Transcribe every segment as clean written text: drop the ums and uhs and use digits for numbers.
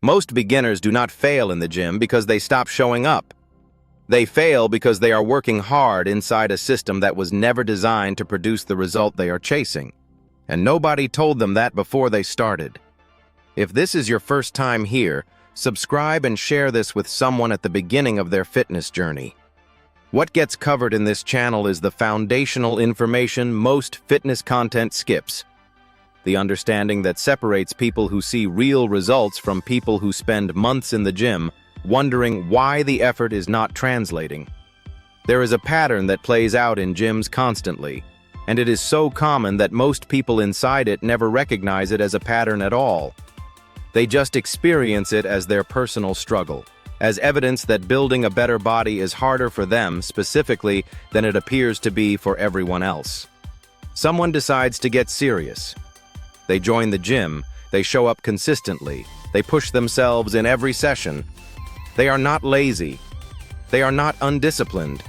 Most beginners do not fail in the gym because they stop showing up. They fail because they are working hard inside a system that was never designed to produce the result they are chasing. And nobody told them that before they started. If this is your first time here, subscribe and share this with someone at the beginning of their fitness journey. What gets covered in this channel is the foundational information most fitness content skips. The understanding that separates people who see real results from people who spend months in the gym, wondering why the effort is not translating. There is a pattern that plays out in gyms constantly, and it is so common that most people inside it never recognize it as a pattern at all. They just experience it as their personal struggle, as evidence that building a better body is harder for them specifically than it appears to be for everyone else. Someone decides to get serious. They join the gym, they show up consistently, they push themselves in every session. They are not lazy. They are not undisciplined.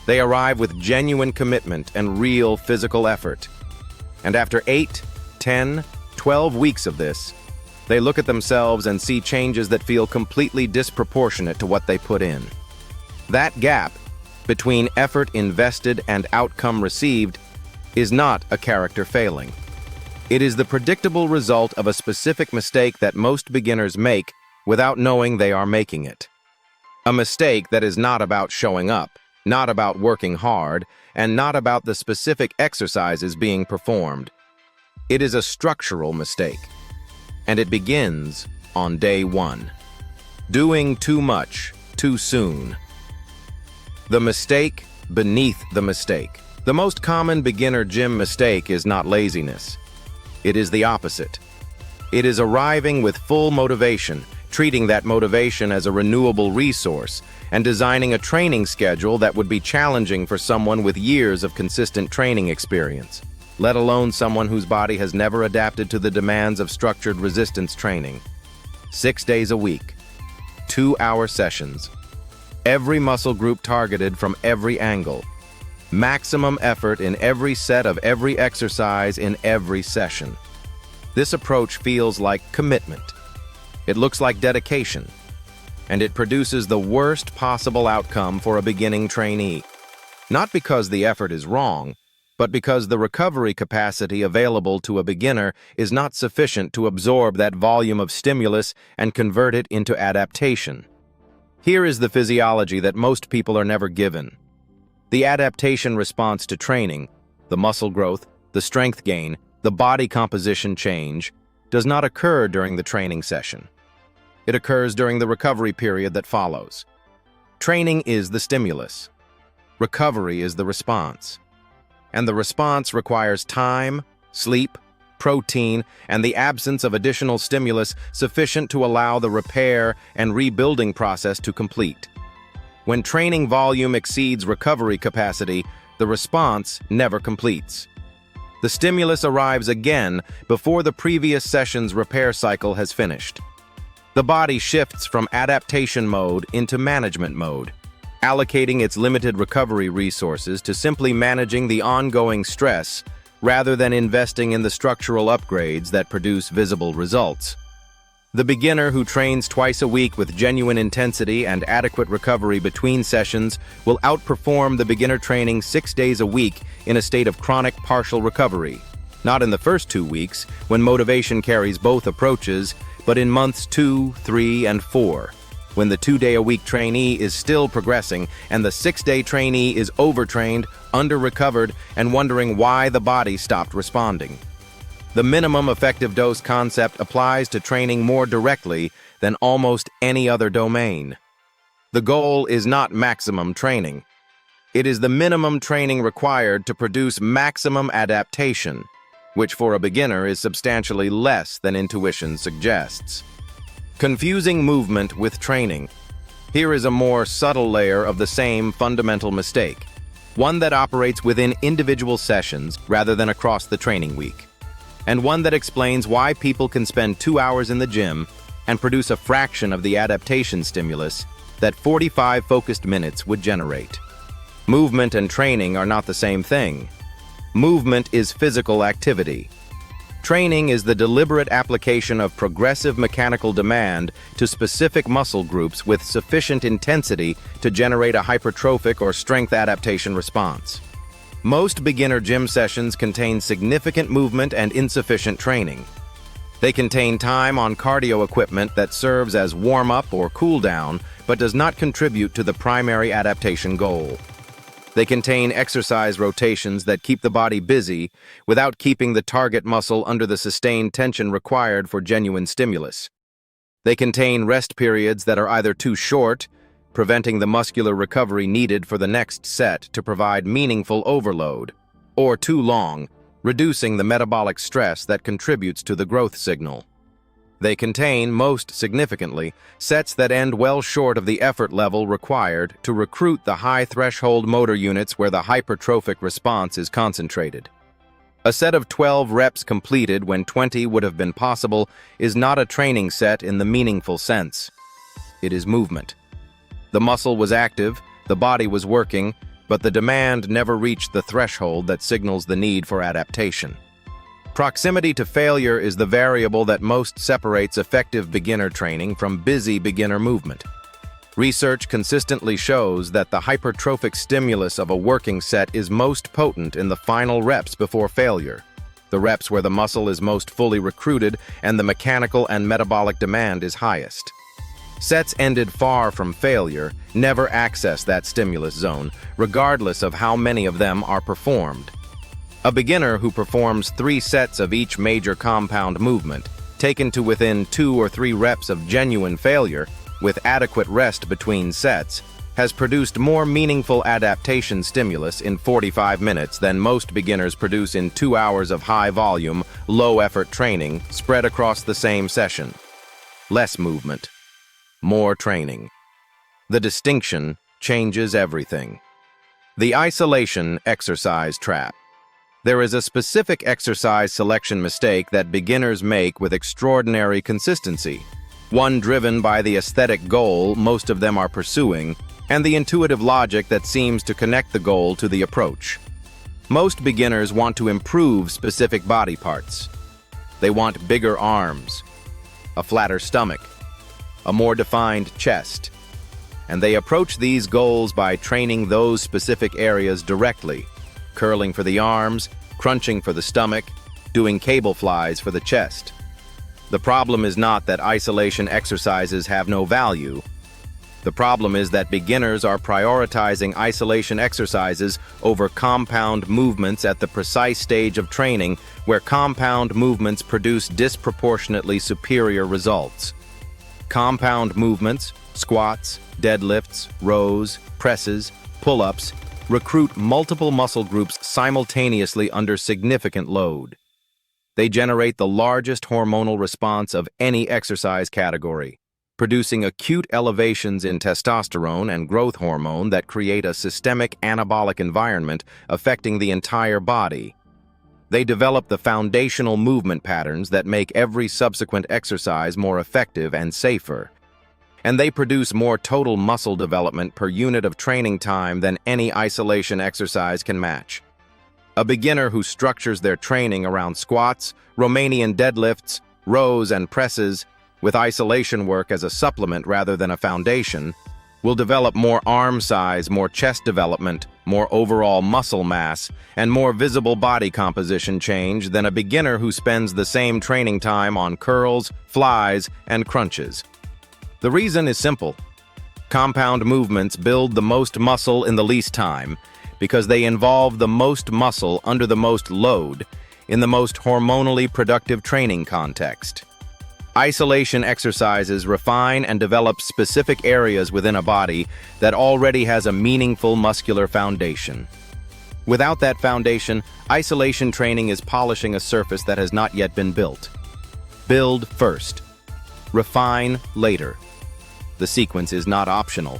They arrive with genuine commitment and real physical effort. And after 8, 10, 12 weeks of this, they look at themselves and see changes that feel completely disproportionate to what they put in. That gap between effort invested and outcome received is not a character failing. It is the predictable result of a specific mistake that most beginners make without knowing they are making it. A mistake that is not about showing up, not about working hard, and not about the specific exercises being performed. It is a structural mistake. And it begins on day 1. Doing too much, too soon. The mistake beneath the mistake. The most common beginner gym mistake is not laziness. It is the opposite. It is arriving with full motivation, treating that motivation as a renewable resource, and designing a training schedule that would be challenging for someone with years of consistent training experience, let alone someone whose body has never adapted to the demands of structured resistance training. 6 days a week, 2-hour sessions, every muscle group targeted from every angle, maximum effort in every set of every exercise in every session. This approach feels like commitment. It looks like dedication, and it produces the worst possible outcome for a beginning trainee. Not because the effort is wrong, but because the recovery capacity available to a beginner is not sufficient to absorb that volume of stimulus and convert it into adaptation. Here is the physiology that most people are never given. The adaptation response to training, the muscle growth, the strength gain, the body composition change, does not occur during the training session. It occurs during the recovery period that follows. Training is the stimulus. Recovery is the response. And the response requires time, sleep, protein, and the absence of additional stimulus sufficient to allow the repair and rebuilding process to complete. When training volume exceeds recovery capacity, the response never completes. The stimulus arrives again before the previous session's repair cycle has finished. The body shifts from adaptation mode into management mode, allocating its limited recovery resources to simply managing the ongoing stress rather than investing in the structural upgrades that produce visible results. The beginner who trains twice a week with genuine intensity and adequate recovery between sessions will outperform the beginner training 6 days a week in a state of chronic partial recovery. Not in the first 2 weeks, when motivation carries both approaches, but in months 2, 3, and 4, when the 2-day-a-week trainee is still progressing and the 6-day trainee is overtrained, under-recovered, and wondering why the body stopped responding. The minimum effective dose concept applies to training more directly than almost any other domain. The goal is not maximum training. It is the minimum training required to produce maximum adaptation, which for a beginner is substantially less than intuition suggests. Confusing movement with training. Here is a more subtle layer of the same fundamental mistake, one that operates within individual sessions rather than across the training week, and one that explains why people can spend 2 hours in the gym and produce a fraction of the adaptation stimulus that 45 focused minutes would generate. Movement and training are not the same thing. Movement is physical activity. Training is the deliberate application of progressive mechanical demand to specific muscle groups with sufficient intensity to generate a hypertrophic or strength adaptation response. Most beginner gym sessions contain significant movement and insufficient training. They contain time on cardio equipment that serves as warm-up or cool-down, but does not contribute to the primary adaptation goal. They contain exercise rotations that keep the body busy without keeping the target muscle under the sustained tension required for genuine stimulus. They contain rest periods that are either too short, preventing the muscular recovery needed for the next set to provide meaningful overload, or too long, reducing the metabolic stress that contributes to the growth signal. They contain, most significantly, sets that end well short of the effort level required to recruit the high-threshold motor units where the hypertrophic response is concentrated. A set of 12 reps completed when 20 would have been possible is not a training set in the meaningful sense. It is movement. The muscle was active, the body was working, but the demand never reached the threshold that signals the need for adaptation. Proximity to failure is the variable that most separates effective beginner training from busy beginner movement. Research consistently shows that the hypertrophic stimulus of a working set is most potent in the final reps before failure, the reps where the muscle is most fully recruited and the mechanical and metabolic demand is highest. Sets ended far from failure never access that stimulus zone, regardless of how many of them are performed. A beginner who performs 3 sets of each major compound movement, taken to within 2 or 3 reps of genuine failure, with adequate rest between sets, has produced more meaningful adaptation stimulus in 45 minutes than most beginners produce in 2 hours of high-volume, low-effort training spread across the same session. Less movement. More training. The distinction changes everything. The isolation exercise trap. There is a specific exercise selection mistake that beginners make with extraordinary consistency, one driven by the aesthetic goal most of them are pursuing, and the intuitive logic that seems to connect the goal to the approach. Most beginners want to improve specific body parts. They want bigger arms, a flatter stomach, a more defined chest, and they approach these goals by training those specific areas directly, curling for the arms, crunching for the stomach, doing cable flies for the chest. The problem is not that isolation exercises have no value. The problem is that beginners are prioritizing isolation exercises over compound movements at the precise stage of training where compound movements produce disproportionately superior results. Compound movements, squats, deadlifts, rows, presses, pull-ups, recruit multiple muscle groups simultaneously under significant load. They generate the largest hormonal response of any exercise category, producing acute elevations in testosterone and growth hormone that create a systemic anabolic environment affecting the entire body. They develop the foundational movement patterns that make every subsequent exercise more effective and safer. And they produce more total muscle development per unit of training time than any isolation exercise can match. A beginner who structures their training around squats, Romanian deadlifts, rows, and presses, with isolation work as a supplement rather than a foundation, will develop more arm size, more chest development, more overall muscle mass, and more visible body composition change than a beginner who spends the same training time on curls, flies, and crunches. The reason is simple. Compound movements build the most muscle in the least time because they involve the most muscle under the most load in the most hormonally productive training context. Isolation exercises refine and develop specific areas within a body that already has a meaningful muscular foundation. Without that foundation, isolation training is polishing a surface that has not yet been built. Build first. Refine later. The sequence is not optional.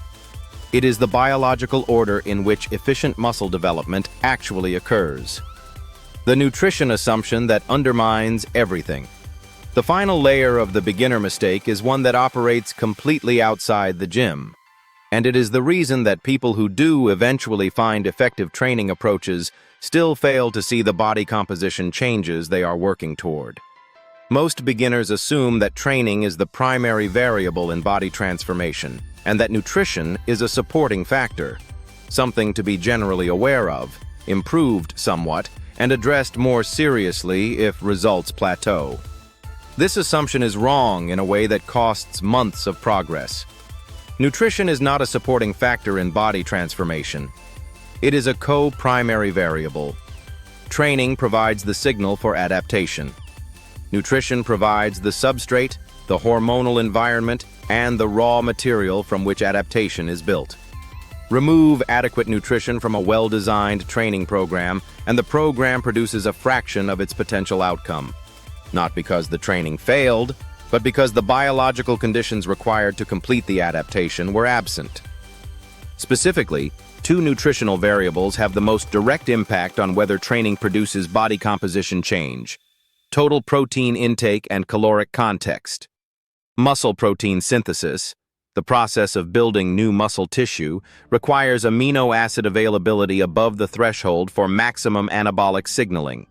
It is the biological order in which efficient muscle development actually occurs. The nutrition assumption that undermines everything. The final layer of the beginner mistake is one that operates completely outside the gym. And it is the reason that people who do eventually find effective training approaches still fail to see the body composition changes they are working toward. Most beginners assume that training is the primary variable in body transformation, and that nutrition is a supporting factor, something to be generally aware of, improved somewhat, and addressed more seriously if results plateau. This assumption is wrong in a way that costs months of progress. Nutrition is not a supporting factor in body transformation. It is a co-primary variable. Training provides the signal for adaptation. Nutrition provides the substrate, the hormonal environment, and the raw material from which adaptation is built. Remove adequate nutrition from a well-designed training program, and the program produces a fraction of its potential outcome. Not because the training failed, but because the biological conditions required to complete the adaptation were absent. Specifically, two nutritional variables have the most direct impact on whether training produces body composition change: total protein intake and caloric context. Muscle protein synthesis, the process of building new muscle tissue, requires amino acid availability above the threshold for maximum anabolic signaling.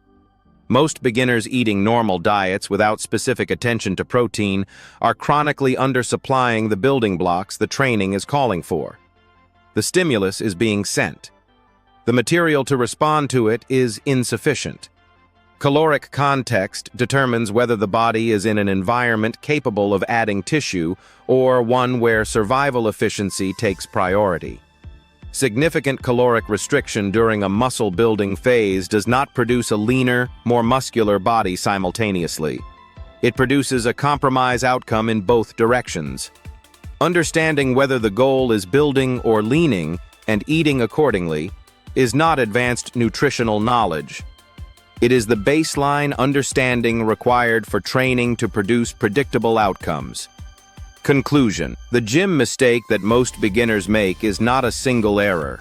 Most beginners eating normal diets without specific attention to protein are chronically undersupplying the building blocks the training is calling for. The stimulus is being sent. The material to respond to it is insufficient. Caloric context determines whether the body is in an environment capable of adding tissue or one where survival efficiency takes priority. Significant caloric restriction during a muscle-building phase does not produce a leaner, more muscular body simultaneously. It produces a compromise outcome in both directions. Understanding whether the goal is building or leaning and eating accordingly is not advanced nutritional knowledge. It is the baseline understanding required for training to produce predictable outcomes. Conclusion: the gym mistake that most beginners make is not a single error.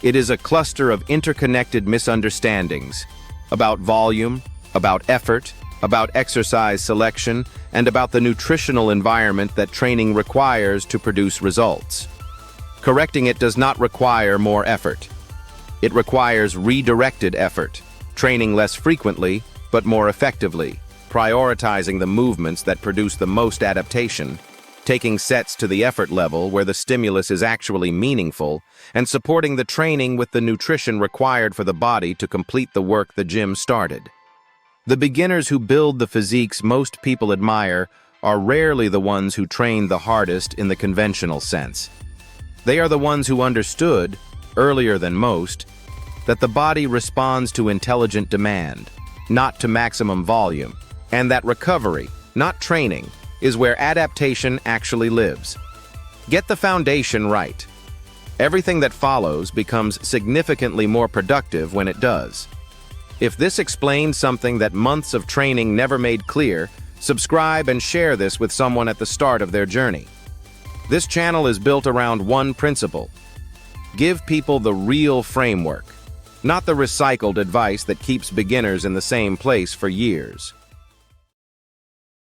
It is a cluster of interconnected misunderstandings about volume, about effort, about exercise selection, and about the nutritional environment that training requires to produce results. Correcting it does not require more effort. It requires redirected effort, training less frequently but more effectively, prioritizing the movements that produce the most adaptation, taking sets to the effort level where the stimulus is actually meaningful, and supporting the training with the nutrition required for the body to complete the work the gym started. The beginners who build the physiques most people admire are rarely the ones who train the hardest in the conventional sense. They are the ones who understood, earlier than most, that the body responds to intelligent demand, not to maximum volume, and that recovery, not training, is where adaptation actually lives. Get the foundation right. Everything that follows becomes significantly more productive when it does. If this explains something that months of training never made clear, subscribe and share this with someone at the start of their journey. This channel is built around one principle: give people the real framework, not the recycled advice that keeps beginners in the same place for years.